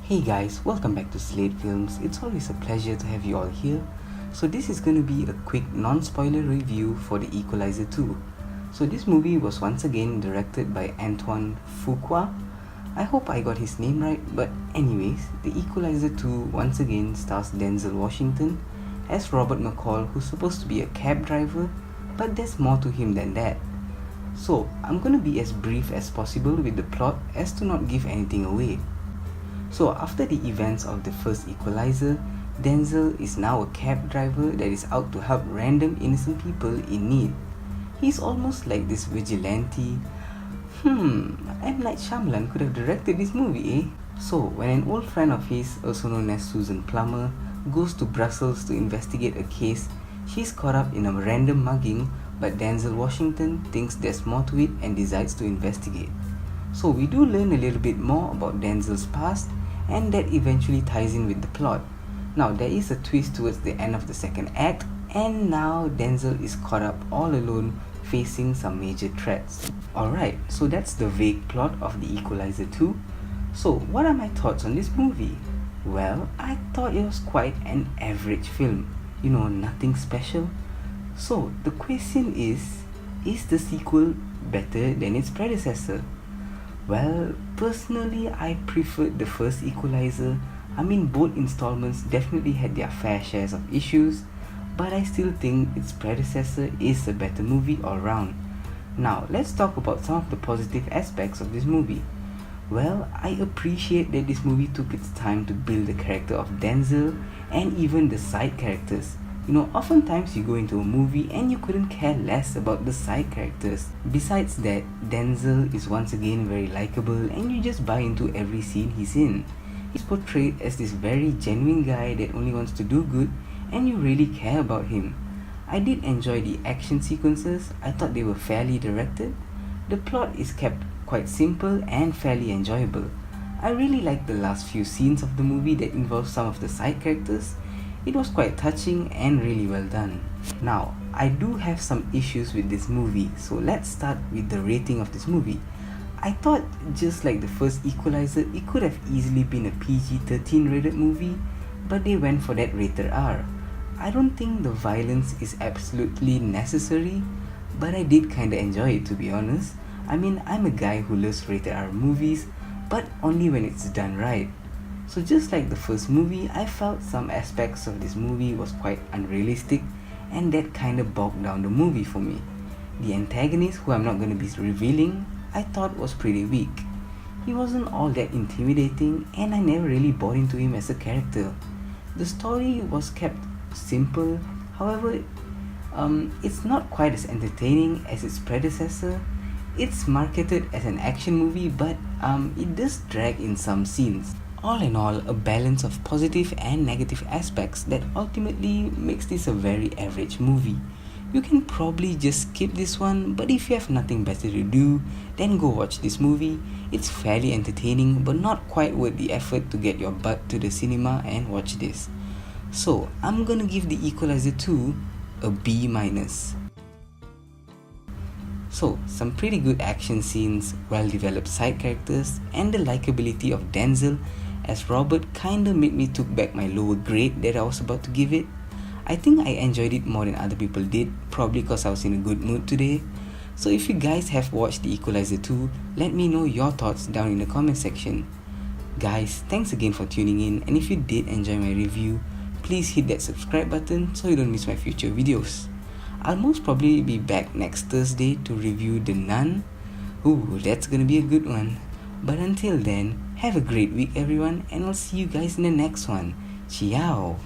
Hey guys, welcome back to Slate Films. It's always a pleasure to have you all here. So this is going to be a quick non-spoiler review for The Equalizer 2. So this movie was once again directed by Antoine Fuqua. I hope I got his name right, but anyways, The Equalizer 2 once again stars Denzel Washington as Robert McCall, who's supposed to be a cab driver, but there's more to him than that. So I'm going to be as brief as possible with the plot as to not give anything away. So after the events of the first Equalizer, Denzel is now a cab driver that is out to help random innocent people in need. He's almost like this vigilante. M. Night Shyamalan could have directed this movie, eh? So when an old friend of his, also known as Susan Plummer, goes to Brussels to investigate a case, she's caught up in a random mugging, but Denzel Washington thinks there's more to it and decides to investigate. So we do learn a little bit more about Denzel's past, and that eventually ties in with the plot. Now there is a twist towards the end of the second act, and now Denzel is caught up all alone facing some major threats. Alright, so that's the vague plot of The Equalizer 2. So what are my thoughts on this movie? Well, I thought it was quite an average film. Nothing special. So the question is the sequel better than its predecessor? Well, personally, I preferred the first Equalizer. Both installments definitely had their fair shares of issues, but I still think its predecessor is a better movie all round. Now, let's talk about some of the positive aspects of this movie. Well, I appreciate that this movie took its time to build the character of Denzel and even the side characters. Oftentimes you go into a movie and you couldn't care less about the side characters. Besides that, Denzel is once again very likable and you just buy into every scene he's in. He's portrayed as this very genuine guy that only wants to do good and you really care about him. I did enjoy the action sequences. I thought they were fairly directed. The plot is kept quite simple and fairly enjoyable. I really liked the last few scenes of the movie that involve some of the side characters. It was quite touching and really well done. Now, I do have some issues with this movie, so let's start with the rating of this movie. I thought, just like the first Equalizer, it could have easily been a PG-13 rated movie, but they went for that rated R. I don't think the violence is absolutely necessary, but I did kinda enjoy it, to be honest. I'm a guy who loves rated R movies, but only when it's done right. So just like the first movie, I felt some aspects of this movie was quite unrealistic, and that kinda bogged down the movie for me. The antagonist, who I'm not gonna be revealing, I thought was pretty weak. He wasn't all that intimidating, and I never really bought into him as a character. The story was kept simple, however, it's not quite as entertaining as its predecessor. It's marketed as an action movie, but it does drag in some scenes. All in all, a balance of positive and negative aspects that ultimately makes this a very average movie. You can probably just skip this one, but if you have nothing better to do, then go watch this movie. It's fairly entertaining, but not quite worth the effort to get your butt to the cinema and watch this. So, I'm gonna give The Equalizer 2 a B-. So, some pretty good action scenes, well-developed side characters, and the likability of Denzel as Robert kinda made me took back my lower grade that I was about to give it. I think I enjoyed it more than other people did, probably because I was in a good mood today. So if you guys have watched The Equalizer 2, let me know your thoughts down in the comment section. Guys, thanks again for tuning in, and if you did enjoy my review, please hit that subscribe button so you don't miss my future videos. I'll most probably be back next Thursday to review The Nun. Ooh, that's gonna be a good one. But until then, have a great week everyone, and I'll see you guys in the next one. Ciao!